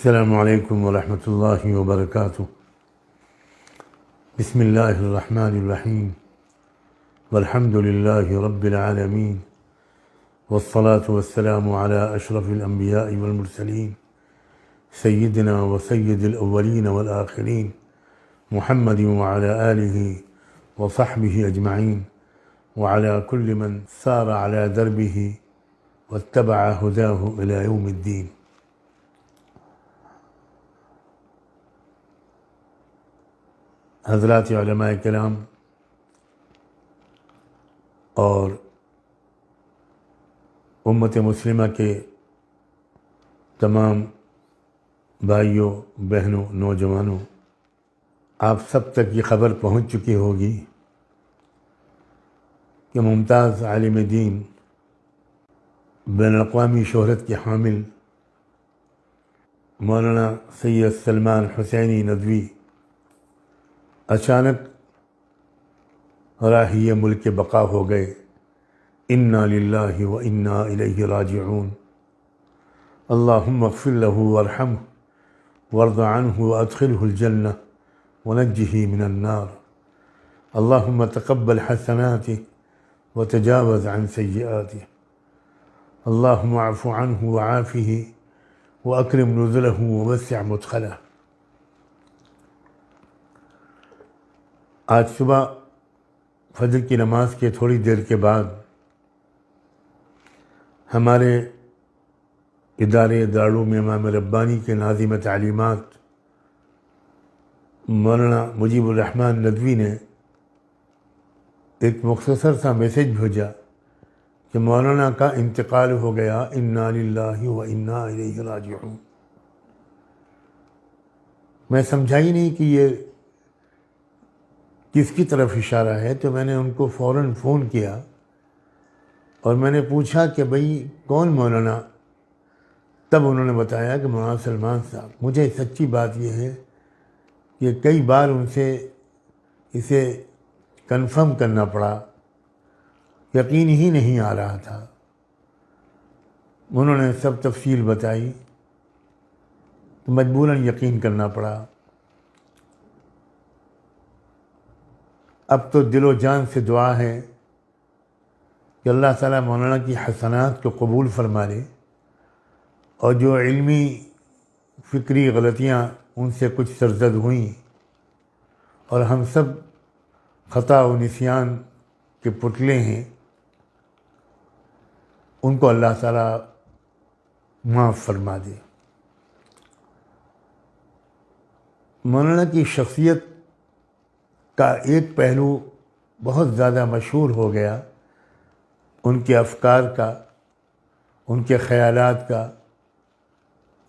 السلام علیکم ورحمۃ اللہ وبرکاتہ۔ بسم اللہ الرحمن الرحیم والحمد للہ رب العالمین والصلاة والسلام علی اشرف الانبیاء والمرسلین سیدنا و سید الاولین والآخرین محمد وعلی آلہ وصحبہ اجمعین وعلی کل من سار علی دربہ واتبع ہداہ الی یوم الدین۔ حضرات علماء کرام اور امت مسلمہ کے تمام بھائیوں، بہنوں، نوجوانوں، آپ سب تک یہ خبر پہنچ چکی ہوگی کہ ممتاز عالم دین، بین الاقوامی شہرت کے حامل مولانا سید سلمان حسینی ندوی اچانک راہی ملک بقا ہو گئے۔ انا للہ و انا الیہ راجعون۔ اللہم اغفر لہ وارحمہ وارض عنہ وادخلہ الجنہ ونجہ من النار۔ اللہم تقبل حسناتہ وتجاوز عن سیئاتہ۔ اللہم اعف عنہ وعافہ واکرم نزلہ ووسع مدخلہ۔ آج صبح فجر کی نماز کے تھوڑی دیر کے بعد ہمارے ادارے دارالعلوم امام ربانی کے ناظم تعلیمات مولانا مجیب الرحمن ندوی نے ایک مختصر سا میسیج بھیجا کہ مولانا کا انتقال ہو گیا، انا للہ و انا الیہ راجعون۔ میں سمجھا ہی نہیں کہ یہ کس کی طرف اشارہ ہے، تو میں نے ان کو فوراً فون کیا اور میں نے پوچھا کہ بھئی کون مولانا؟ تب انہوں نے بتایا کہ مولانا سلمان صاحب۔ مجھے سچی بات یہ ہے کہ کئی بار ان سے اسے کنفرم کرنا پڑا، یقین ہی نہیں آ رہا تھا۔ انہوں نے سب تفصیل بتائی تو مجبوراً یقین کرنا پڑا۔ اب تو دل و جان سے دعا ہے کہ اللہ تعالیٰ مولانا کی حسنات کو قبول فرما لے، اور جو علمی فکری غلطیاں ان سے کچھ سرزد ہوئیں اور ہم سب خطا و نسیان کے پتلے ہیں، ان کو اللہ تعالیٰ معاف فرما دے۔ مولانا کی شخصیت کا ایک پہلو بہت زیادہ مشہور ہو گیا، ان کے افکار کا، ان کے خیالات کا،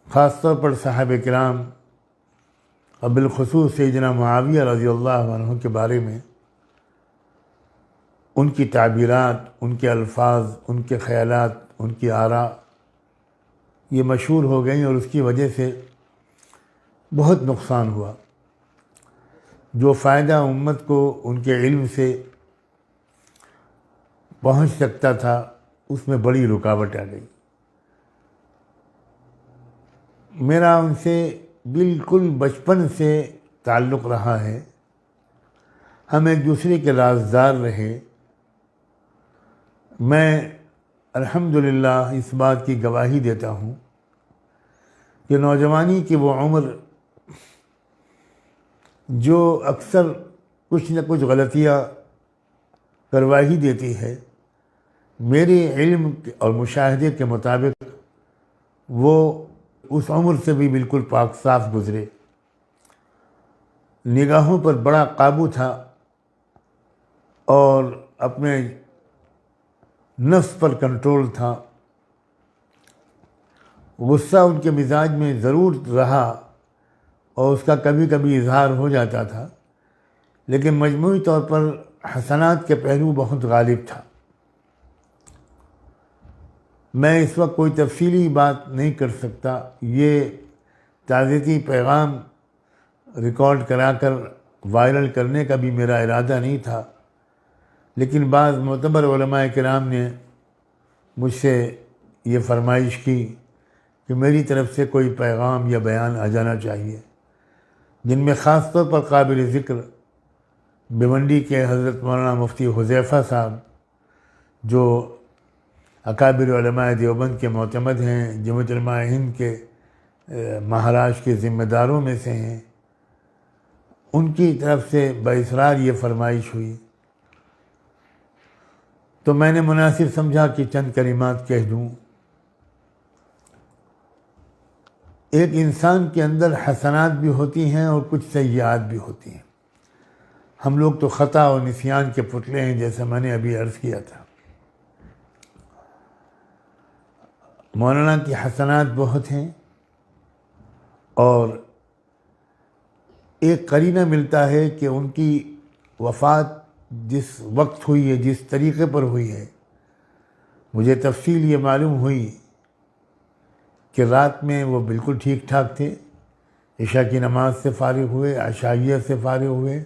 خاص طور پر صحابہ کرام اور بالخصوص سیدنا معاویہ رضی اللہ عنہ کے بارے میں ان کی تعبیرات، ان کے الفاظ، ان کے خیالات، ان کی آراء یہ مشہور ہو گئیں، اور اس کی وجہ سے بہت نقصان ہوا۔ جو فائدہ امت کو ان کے علم سے پہنچ سکتا تھا، اس میں بڑی رکاوٹ آ گئی۔ میرا ان سے بالکل بچپن سے تعلق رہا ہے، ہم ایک دوسرے کے رازدار رہے۔ میں الحمدللہ اس بات کی گواہی دیتا ہوں کہ نوجوانی کی وہ عمر جو اکثر کچھ نہ کچھ غلطیاں کروا ہی دیتی ہے، میرے علم اور مشاہدے کے مطابق وہ اس عمر سے بھی بالکل پاک صاف گزرے۔ نگاہوں پر بڑا قابو تھا اور اپنے نفس پر کنٹرول تھا۔ غصہ ان کے مزاج میں ضرور رہا اور اس کا کبھی کبھی اظہار ہو جاتا تھا، لیکن مجموعی طور پر حسنات کے پہلو بہت غالب تھا۔ میں اس وقت کوئی تفصیلی بات نہیں کر سکتا، یہ تعزیتی پیغام ریکارڈ کرا کر وائرل کرنے کا بھی میرا ارادہ نہیں تھا، لیکن بعض معتبر علماء کرام نے مجھ سے یہ فرمائش کی کہ میری طرف سے کوئی پیغام یا بیان آ جانا چاہیے، جن میں خاص طور پر قابل ذکر بھیونڈی کے حضرت مولانا مفتی حذیفہ صاحب، جو اکابر علماء دیوبند کے معتمد ہیں، جمعیت علماء ہند کے مہاراشٹر کے ذمہ داروں میں سے ہیں، ان کی طرف سے باصرار یہ فرمائش ہوئی، تو میں نے مناسب سمجھا کہ چند کلمات کہہ دوں۔ ایک انسان کے اندر حسنات بھی ہوتی ہیں اور کچھ سیئات بھی ہوتی ہیں۔ ہم لوگ تو خطا اور نسیان کے پتلے ہیں، جیسا میں نے ابھی عرض کیا تھا۔ مولانا کی حسنات بہت ہیں، اور ایک قرینہ ملتا ہے کہ ان کی وفات جس وقت ہوئی ہے، جس طریقے پر ہوئی ہے، مجھے تفصیل یہ معلوم ہوئی کہ رات میں وہ بالکل ٹھیک ٹھاک تھے، عشاء کی نماز سے فارغ ہوئے، عشائیہ سے فارغ ہوئے،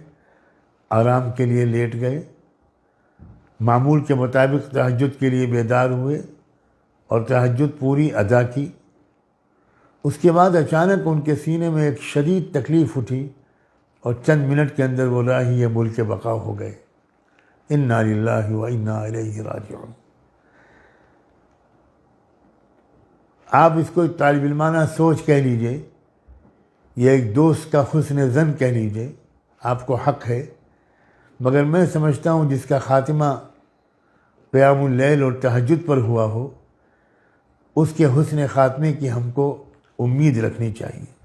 آرام کے لیے لیٹ گئے، معمول کے مطابق تہجد کے لیے بیدار ہوئے اور تہجد پوری ادا کی۔ اس کے بعد اچانک ان کے سینے میں ایک شدید تکلیف اٹھی اور چند منٹ کے اندر وہ راہی ملک بقا ہو گئے۔ انا للہ و انا الیہ راجعون۔ آپ اس کو ایک طالب علمانہ سوچ کہہ لیجئے، یا ایک دوست کا حسن ظن کہہ لیجئے، آپ کو حق ہے، مگر میں سمجھتا ہوں جس کا خاتمہ قیام اللیل اور تہجد پر ہوا ہو، اس کے حسن خاتمے کی ہم کو امید رکھنی چاہیے۔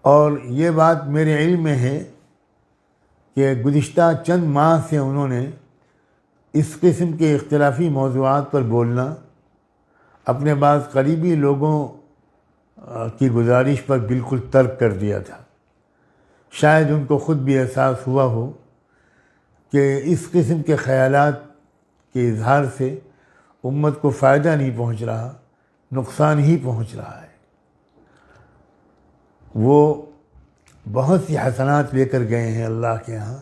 اور یہ بات میرے علم میں ہے کہ گزشتہ چند ماہ سے انہوں نے اس قسم کے اختلافی موضوعات پر بولنا اپنے بعض قریبی لوگوں کی گزارش پر بالکل ترک کر دیا تھا۔ شاید ان کو خود بھی احساس ہوا ہو کہ اس قسم کے خیالات کے اظہار سے امت کو فائدہ نہیں پہنچ رہا، نقصان ہی پہنچ رہا ہے۔ وہ بہت سی حسنات لے کر گئے ہیں اللہ کے ہاں۔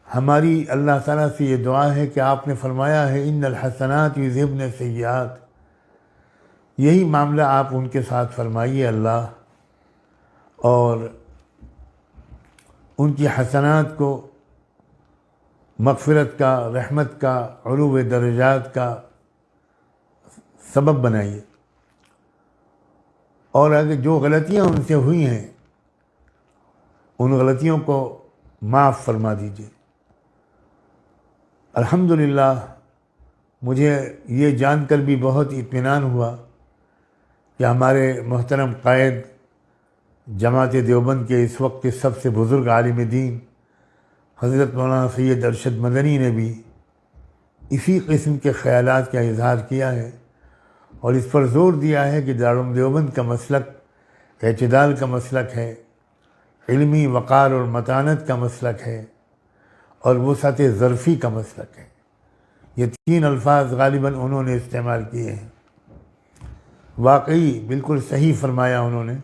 ہماری اللہ تعالیٰ سے یہ دعا ہے کہ آپ نے فرمایا ہے ان الحسنات یذہبن السیئات، یہی معاملہ آپ ان کے ساتھ فرمائیے اللہ، اور ان کی حسنات کو مغفرت کا، رحمت کا، علو درجات کا سبب بنائیے، اور اگر جو غلطیاں ان سے ہوئی ہیں ان غلطیوں کو معاف فرما دیجیے۔ الحمدللہ مجھے یہ جان کر بھی بہت اطمینان ہوا کہ ہمارے محترم قائد جماعت دیوبند کے اس وقت کے سب سے بزرگ عالم دین حضرت مولانا سید ارشد مدنی نے بھی اسی قسم کے خیالات کا اظہار کیا ہے، اور اس پر زور دیا ہے کہ دارالعلوم دیوبند کا مسلک اعتدال کا مسلک ہے، علمی وقار اور متانت کا مسلک ہے، اور وسعت ظرفی کا مسلک ہے۔ یہ تین الفاظ غالباً انہوں نے استعمال کیے ہیں۔ واقعی بالکل صحیح فرمایا انہوں نے،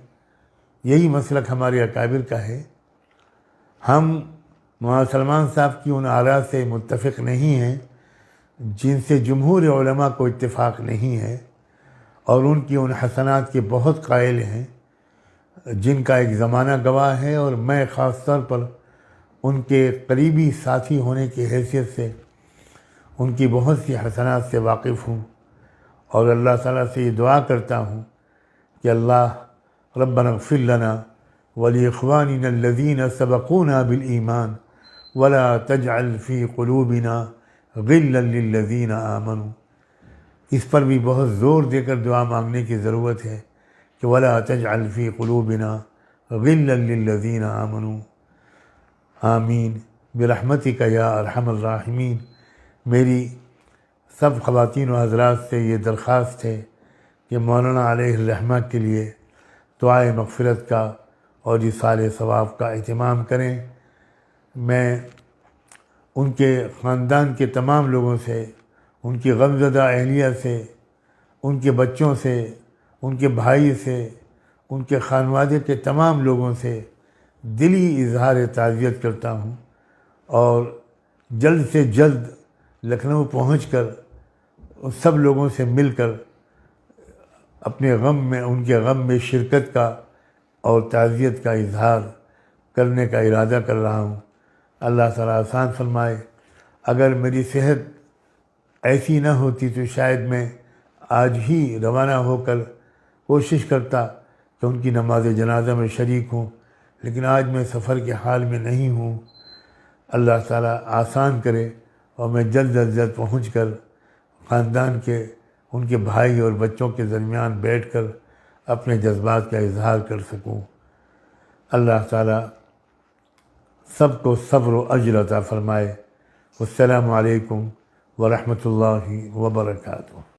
یہی مسلک ہمارے اکابر کا ہے۔ ہم مولانا سلمان صاحب کی ان آراء سے متفق نہیں ہیں جن سے جمہور علماء کو اتفاق نہیں ہے، اور ان کی ان حسنات کے بہت قائل ہیں جن کا ایک زمانہ گواہ ہے، اور میں خاص طور پر ان کے قریبی ساتھی ہونے کی حیثیت سے ان کی بہت سی حسنات سے واقف ہوں، اور اللہ تعالیٰ سے یہ دعا کرتا ہوں کہ اللہ ربنا اغفر لنا ولاخواننا الذین سبقونا بالایمان ولا تجعل فی قلوبنا غلا للذین آمنوا۔ اس پر بھی بہت زور دے کر دعا مانگنے کی ضرورت ہے کہ ولا تجعل فی قلوبنا غلا للذین آمنوا، آمین برحمتک یا ارحم الراحمین۔ میری سب خواتین و حضرات سے یہ درخواست ہے کہ مولانا علیہ الرحمہ کے لیے دعائے مغفرت کا اور ایصال ثواب کا اہتمام کریں۔ میں ان کے خاندان کے تمام لوگوں سے، ان کی غمزدہ اہلیہ سے، ان کے بچوں سے، ان کے بھائی سے، ان کے خانوادے کے تمام لوگوں سے دلی اظہار تعزیت کرتا ہوں، اور جلد سے جلد لکھنؤ پہنچ کر سب لوگوں سے مل کر اپنے غم میں ان کے غم میں شرکت کا اور تعزیت کا اظہار کرنے کا ارادہ کر رہا ہوں۔ اللہ تعالیٰ آسان فرمائے۔ اگر میری صحت ایسی نہ ہوتی تو شاید میں آج ہی روانہ ہو کر کوشش کرتا کہ ان کی نماز جنازہ میں شریک ہوں، لیکن آج میں سفر کے حال میں نہیں ہوں۔ اللہ تعالیٰ آسان کرے اور میں جلد از جلد پہنچ کر خاندان کے ان کے بھائی اور بچوں کے درمیان بیٹھ کر اپنے جذبات کا اظہار کر سکوں۔ اللہ تعالیٰ سب کو صبر و اجر عطا فرمائے۔ السلام علیکم ورحمۃ اللہ وبرکاتہ۔